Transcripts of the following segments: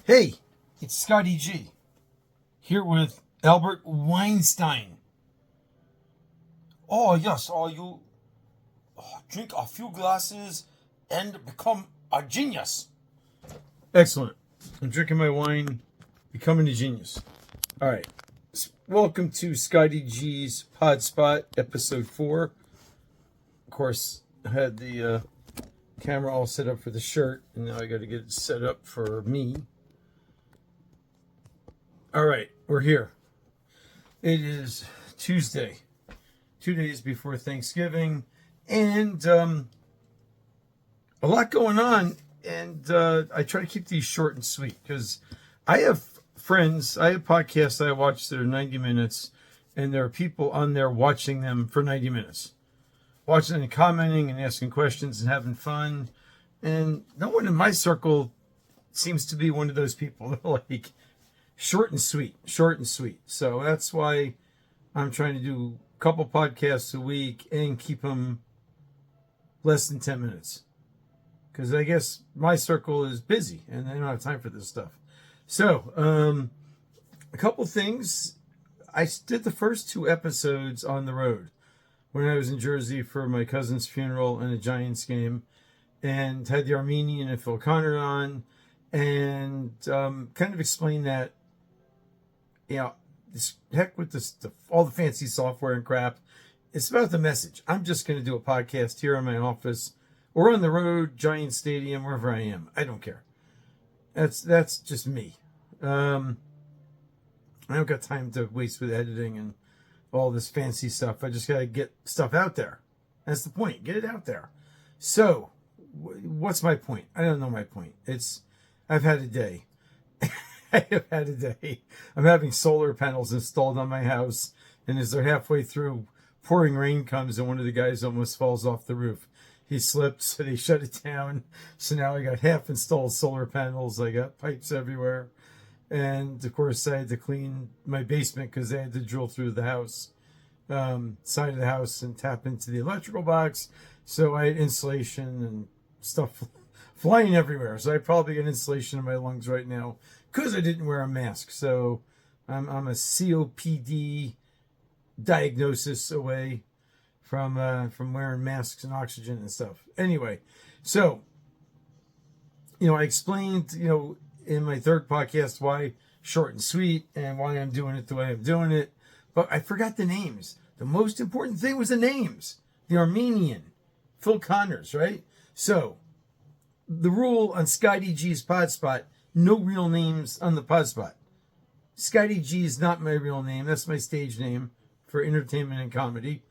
Hey, it's Scotti G, here with Albert Weinstein. Oh, yes, you drink a few glasses and become a genius. Excellent. I'm drinking my wine, becoming a genius. All right. Welcome to Scotti G's Pod-Spot, episode 4. Of course, I had the camera all set up for the shirt, and now I got to get it set up for me. All right, we're here. It is Tuesday, 2 days before Thanksgiving, and a lot going on. And I try to keep these short and sweet because I have friends, I have podcasts I watch that are 90 minutes, and there are people on there watching them for 90 minutes, watching and commenting and asking questions and having fun. And no one in my circle seems to be one of those people. They're like, short and sweet. So that's why I'm trying to do a couple podcasts a week and keep them less than 10 minutes. Because I guess my circle is busy and they don't have time for this stuff. So, a couple things. I did the first 2 episodes on the road when I was in Jersey for my cousin's funeral and a Giants game, and had the Armenian and Phil Connor on, and kind of explained that, you know, heck with this, all the fancy software and crap. It's about the message. I'm just going to do a podcast here in my office or on the road, Giant Stadium, wherever I am. I don't care. That's just me. I don't got time to waste with editing and all this fancy stuff. I just got to get stuff out there. That's the point. Get it out there. So, what's my point? I don't know my point. I've had a day. I have had a day. I'm having solar panels installed on my house, and as they're halfway through, pouring rain comes, and one of the guys almost falls off the roof. He slipped, so they shut it down. So now I got half installed solar panels. I got pipes everywhere. And of course, I had to clean my basement because I had to drill through the house, side of the house, and tap into the electrical box. So I had insulation and stuff flying everywhere. So I probably got insulation in my lungs right now because I didn't wear a mask. So I'm a COPD diagnosis away from wearing masks and oxygen and stuff. Anyway, so, I explained, in my third podcast why short and sweet and why I'm doing it the way I'm doing it. But I forgot the names. The most important thing was the names. The Armenian, Phil Connors, right? So, the rule on Scotti G's Pod-Spot, no real names on the Pod-Spot. Scotti G is not my real name. That's my stage name for entertainment and comedy.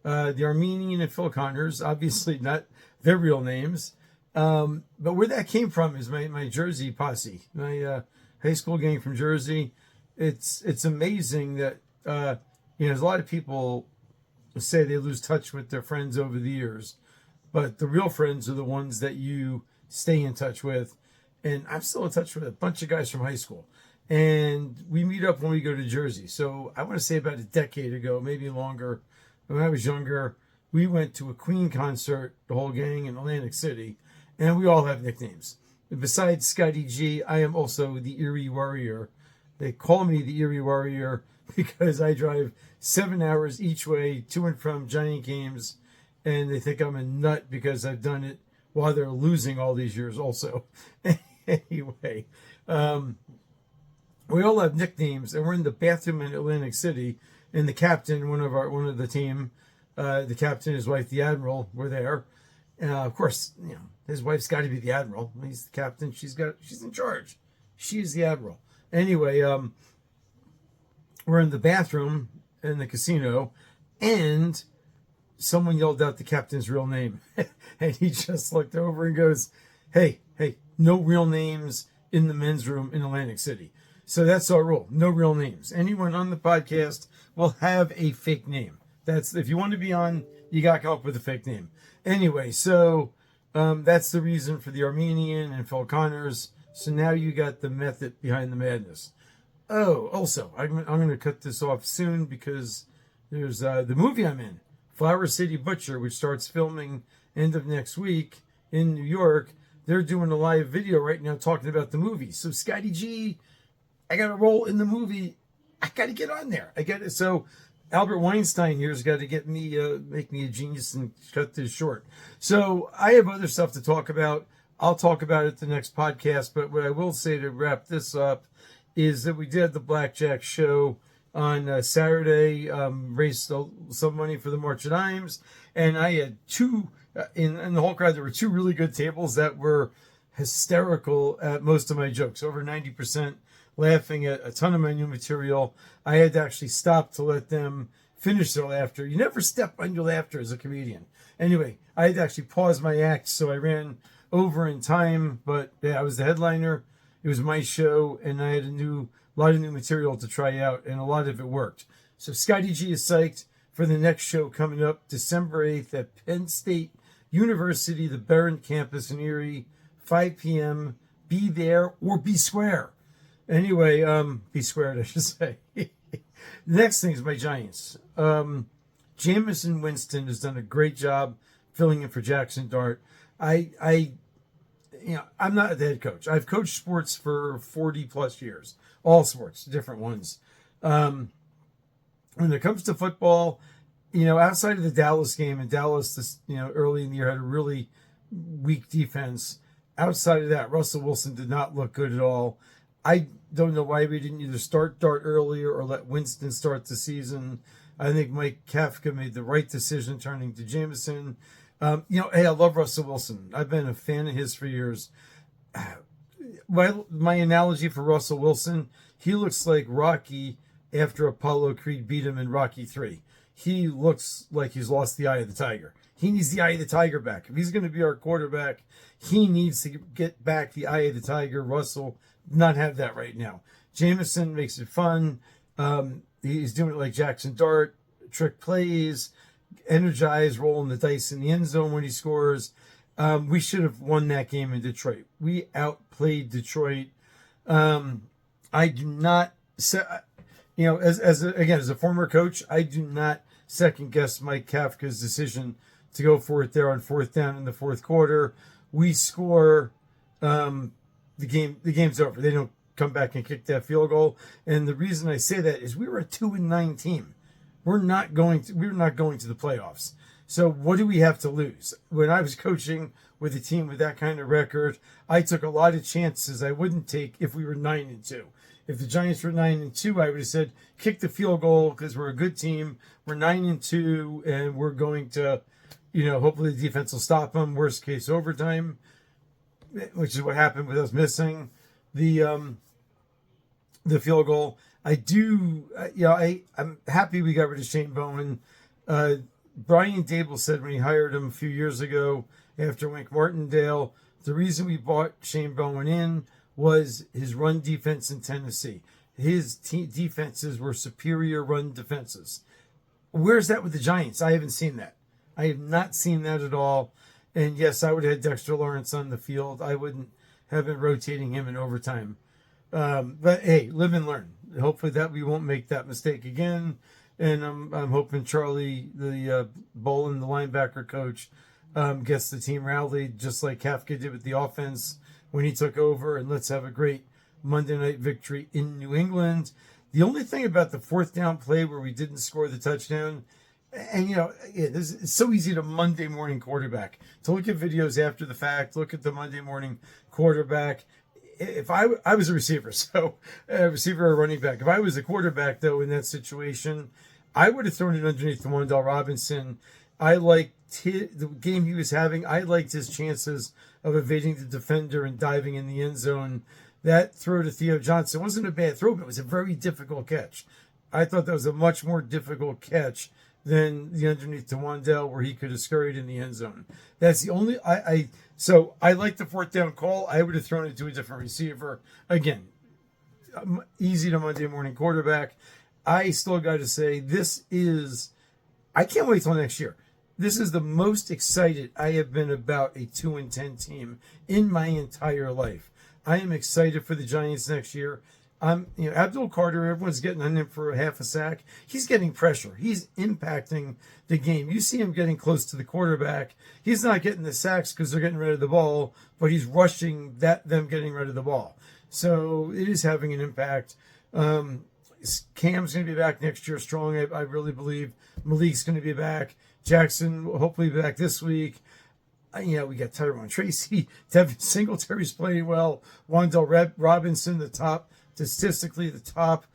The Armenian and Phil Connors, obviously not their real names. But where that came from is my Jersey posse, my high school gang from Jersey. It's amazing that, there's a lot of people say they lose touch with their friends over the years. But the real friends are the ones that you stay in touch with. And I'm still in touch with a bunch of guys from high school. And we meet up when we go to Jersey. So I want to say about a decade ago, maybe longer, when I was younger, we went to a Queen concert, the whole gang in Atlantic City. And we all have nicknames. Besides Scotti G, I am also the Erie Warrior. They call me the Erie Warrior because I drive 7 hours each way to and from Giant games. And they think I'm a nut because I've done it while they're losing all these years also. Anyway, we all have nicknames, and we're in the bathroom in Atlantic City, and the captain, one of the team, the captain, his wife, the admiral, were there. Of course, his wife's got to be the admiral. He's the captain. She's in charge. She's the admiral. Anyway, we're in the bathroom in the casino, and someone yelled out the captain's real name. And he just looked over and goes, hey, no real names in the men's room in Atlantic City. So that's our rule. No real names. Anyone on the podcast will have a fake name. If you want to be on, you got to come up with a fake name. Anyway, so that's the reason for the Armenian and Phil Connors. So now you got the method behind the madness. Oh, also, I'm going to cut this off soon because there's the movie I'm in, Flower City Butcher, which starts filming end of next week in New York. they're doing a live video right now talking about the movie. So Scotti G, I got a role in the movie. I got to get on there. I got it. So Albert Weinstein here's got to get me, make me a genius and cut this short. So I have other stuff to talk about. I'll talk about it the next podcast. But what I will say to wrap this up is that we did the Blackjack show on Saturday, raised some money for the March of Dimes. And I had two, in the whole crowd, there were two really good tables that were hysterical at most of my jokes, over 90%. Laughing at a ton of my new material. I had to actually stop to let them finish their laughter. You never step on your laughter as a comedian. Anyway, I had to actually pause my act, so I ran over in time. But yeah, I was the headliner. It was my show, and I had a lot of new material to try out, and a lot of it worked. So Scotti G is psyched for the next show coming up December 8th at Penn State University, the Barron campus in Erie, 5 p.m. Be there or be square. Anyway, be squared, I should say. The next thing is my Giants. Jameson Winston has done a great job filling in for Jackson Dart. I'm not the head coach. I've coached sports for 40 plus years, all sports, different ones. When it comes to football, outside of the Dallas game, and Dallas, early in the year had a really weak defense. Outside of that, Russell Wilson did not look good at all. I don't know why we didn't either start Dart earlier or let Winston start the season. I think Mike Kafka made the right decision turning to Jameson. Hey, I love Russell Wilson. I've been a fan of his for years. My analogy for Russell Wilson, he looks like Rocky after Apollo Creed beat him in Rocky 3. He looks like he's lost the eye of the tiger. He needs the eye of the tiger back. If he's going to be our quarterback, he needs to get back the eye of the tiger. Russell not have that right now. Jameson makes it fun. He's doing it like Jackson Dart, trick plays, energized, rolling the dice in the end zone when he scores. We should have won that game in Detroit. We outplayed Detroit. I do not, as a former coach, I do not second guess Mike Kafka's decision to go for it there on fourth down in the fourth quarter. We score. The game's over. They don't come back and kick that field goal. And the reason I say that is we were a 2-9 team. We're not going to the playoffs. So what do we have to lose? When I was coaching with a team with that kind of record, I took a lot of chances I wouldn't take if we were 9-2. If the Giants were 9-2, I would have said, kick the field goal because we're a good team. We're 9-2 and we're going to, hopefully the defense will stop them. Worst case, overtime, which is what happened with us missing the field goal. I'm happy we got rid of Shane Bowen. Brian Dable said when he hired him a few years ago after Wink Martindale, the reason we brought Shane Bowen in was his run defense in Tennessee. His defenses were superior run defenses. Where's that with the Giants? I haven't seen that. I have not seen that at all. And yes, I would have had Dexter Lawrence on the field. I wouldn't have been rotating him in overtime. But hey, live and learn. Hopefully that we won't make that mistake again. And I'm hoping Charlie, the Bolin, the linebacker coach, gets the team rallied just like Kafka did with the offense when he took over. And let's have a great Monday night victory in New England. The only thing about the fourth down play where we didn't score the touchdown, and it's so easy to Monday morning quarterback, to look at videos after the fact, look at the Monday morning quarterback. If I was a receiver, so a receiver or running back, if I was a quarterback though in that situation, I would have thrown it underneath to Wan'Dale Robinson. I liked the game he was having. I liked his chances of evading the defender and diving in the end zone. That throw to Theo Johnson wasn't a bad throw, but it was a very difficult catch. I thought that was a much more difficult catch than the underneath to Wan'Dale where he could have scurried in the end zone. That's the only so I like the fourth down call. I would have thrown it to a different receiver. Again, easy to Monday morning quarterback. I still got to say I can't wait till next year. This is the most excited I have been about a 2-10 team in my entire life. I am excited for the Giants next year. Abdul Carter, everyone's getting on him for a half a sack. He's getting pressure. He's impacting the game. You see him getting close to the quarterback. He's not getting the sacks because they're getting rid of the ball, but he's rushing them getting rid of the ball. So it is having an impact. Cam's going to be back next year strong, I really believe. Malik's going to be back. Jackson will hopefully be back this week. We got Tyrone Tracy. Devin Singletary's playing well. Wandell Robinson, statistically the top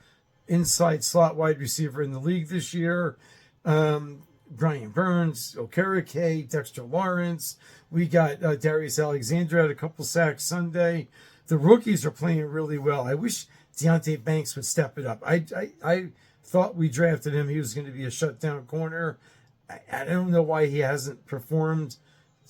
inside slot wide receiver in the league this year. Brian Burns, Okereke, Dexter Lawrence. We got Darius Alexander had a couple sacks Sunday. The rookies are playing really well. I wish Deonte Banks would step it up. I thought we drafted him. He was going to be a shutdown corner. I don't know why he hasn't performed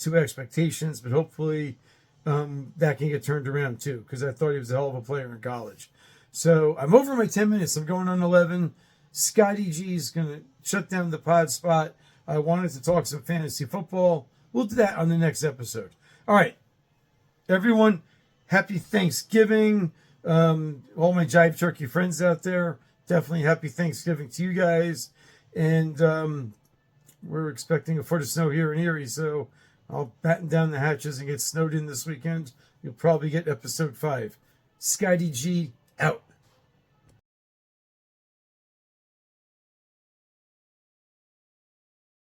to expectations, but hopefully that can get turned around too, because I thought he was a hell of a player in college. So I'm over my 10 minutes. I'm going on 11. Scotti G is going to shut down the pod spot. I wanted to talk some fantasy football. We'll do that on the next episode. All right, everyone, happy Thanksgiving. All my Jive Turkey friends out there, definitely happy Thanksgiving to you guys. And we're expecting a foot of snow here in Erie, so I'll batten down the hatches and get snowed in this weekend. You'll probably get episode 5. Scotti G out.